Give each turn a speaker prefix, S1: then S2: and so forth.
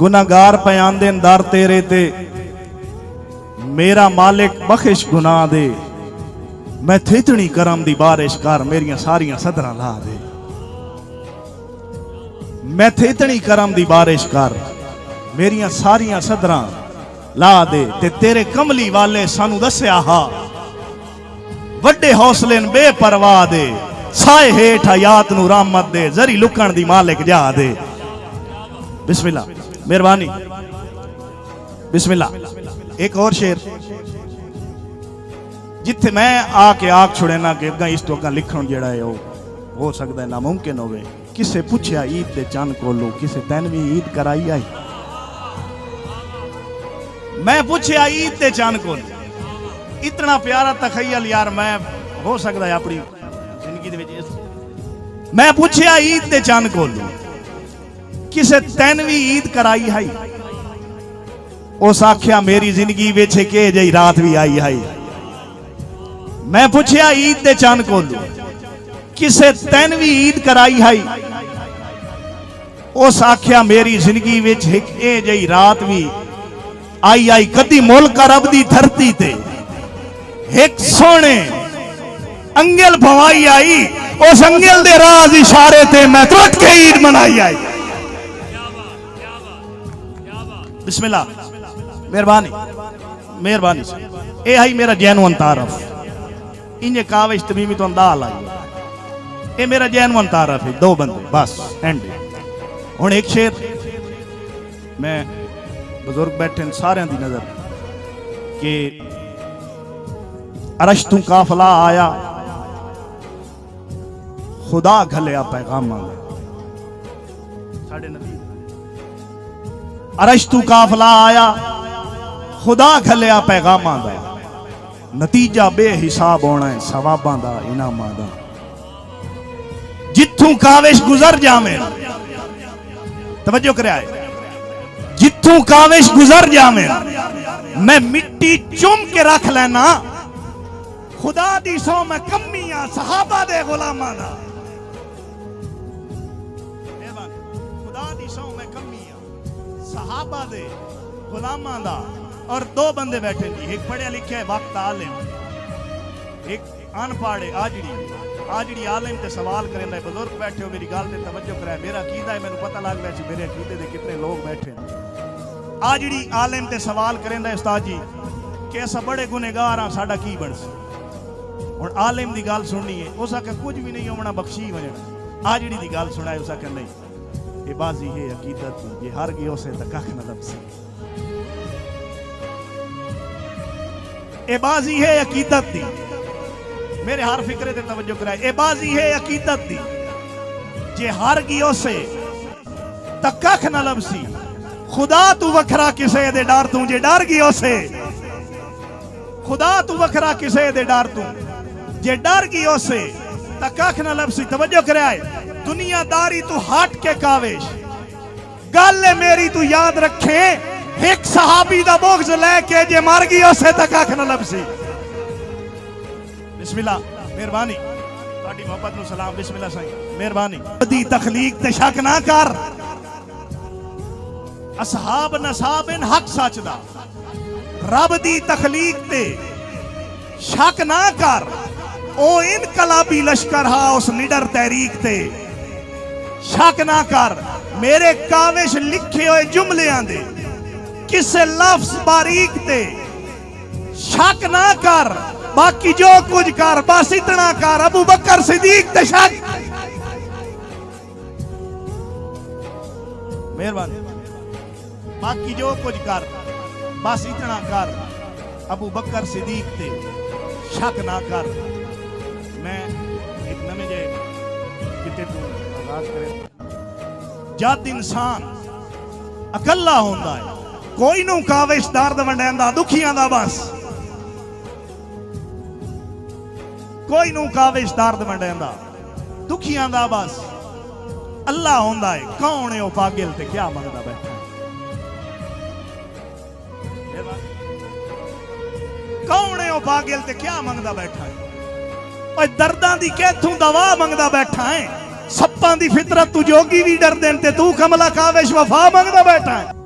S1: गुनाहगार पे आंदे दर तेरे ते, मेरा मालिक बख्शिश गुनाह दे, मैं इतनी करम दी बारिश कर, मेरिया सारिया सदरां ला दे। मैं इतनी करम दी बारिश कर, मेरिया सारिया सदरां ला दे। ते तेरे कमली वाले सानू दस्या हा, वड्डे हौसले बेपरवाह दे, साए हेठ हयात नू रहमत दे, जरी लुकण दी मालिक जा दे। बिस्मिल्लाह, मेहरबानी, बिस्मिल्लाह। एक और शेर जिथे मैं आके आख छुड़े ना कि अगा इस तो अगा लिखण जेड़ा है हो सकता है नामुमकिन होवे। किसे पूछया ईद दे चंद कोलो, किसे तैन भी ईद कराई आई। मैं पूछया ईद दे चंद कोलो, इतना प्यारा तखय्यल यार मैं हो सकता है अपनी जिंदगी दे विच। मैं पूछया ईद दे चंद कोलो, किसे तैन भी ईद कराई है। उस आख्या मेरी जिंदगी विच के जई रात भी आई है। मैं पूछया ईद दे चंद कोलो, किसे तैन भी ईद कराई है। उस आख्या मेरी जिंदगी विच ए जई रात भी आई आई। कदी मुल्क अरब दी धरती ते एक सोने अंगल भवाई आई, उस अंगल दे राज इशारे ते मैं तुरंत के ईद मनाई आई। बिस्मिल्लाह, मेहरबानी, मेहरबानी। ये है मेरा जैनुअन तारफ। इन्हें काविश तमीमी तो अंदाल आई, ये मेरा जैनुअन तारफ है। दो बंदे बस एंड। हुण एक शेर, मैं बुजुर्ग बैठे सारे दी नजर कि अरश तू काफला आया, खुदा घलिया पैगाम। साडे नबी अरश तू काफला आया, खुदा घलिया पैगामां दा, नतीजा बेहिसाब होना है सवाबां दा इनामां दा। जिथों काविश गुजर जावे, तवज्जो करिया, जिथों काविश गुजर जावे मैं मिट्टी चुम के रख लेना। खुदा दी सौ मैं कमियां सहाबा दे गुलामां दा। खुदा दी सौ मैं कमियां सहाबा दे गुलामां दा। और दो बंदे बैठे जी, एक पढ़िया लिखा है वक्त आलिम, एक अनपढ़ आजड़ी आलिम ते सवाल करेंदा है। बुजुर्ग बैठे हो, मेरी गल ते तवज्जो कराए। मेरा अकीदा है, मैनू पता लग गया सी मेरे अकीदे दे कितने लोग बैठे। आजड़ी आलिम ते सवाल करेंदा है उस्ताद जी कि असा बड़े गुनेगार हां, साडा की बनसी। हुण आलिम दी गल सुननी है, उस आखे कुछ भी नहीं होना, बख्शी वजणा। आजड़ी दी गल सुनाए, उस आखे नहीं, ये बाजी है अकीदत, ये हार गई उसे तो कख न लभसी। ए बाजी है अकीदत दी, मेरे हर फिक्रे ते तवज्जो कराए। ए बाजी है अकीदत दी, जे हार गई उसे तो कख न लभसी। खुदा तू वखरा किसे दे डर तू, जे डर गई उसे। खुदा तू वखरा किसे दे डर तू, जे डर गई उसे तो कख न लभसी। तवज्जो कराए, दुनियादारी तू हट के काविश, गल मेरी तू याद रखे। एक सहाबी दा बोझ लेके जे मर गई उसे तक कख न लभसी। बिस्मिल्लाह, मेहरबानी, तुहाडी मोहब्बत नू सलाम। बिस्मिल्लाह साईं, मेहरबानी। दी तखलीक ते शक ना कर, असहाब नसाब इन हक सच दा। रब दी तखलीक ते शक ना कर, ओ इनकलाबी लश्कर हा उस निडर तहरीक ते शक ना कर। मेरे काविश लिखे हुए जुमलियां दे किसे लफ्ज बारीक ते शक ना कर, बाकी जो कुछ कर बस इतना कर। अबू बकर सिद्दीक ते शक। मेहरबानी, बाकी जो कुछ कर बस इतना कर। अबू बकर सिद्दीक ते शक ना कर। मैं एक नवे जे किते तू आगाज करे। जद इंसान अकला होंदा है, कोई नू काविश दर्द वंडेंदा दुखियां दा बस, कोई नू काविश दर्द वंडेंदा दुखियां दा बस। अल्लाह होंदा है, कौन है ओ पागल ते क्या मंगदा बैठा। कौन है ओ पागल ते क्या मंगदा बैठा है। ओए दर्दां दी कैथों दवा मंगदा बैठा है। सप्पां दी फितरत तू जोगी भी डर देन ते तू कमला काविश वफा मंगदा बैठा है।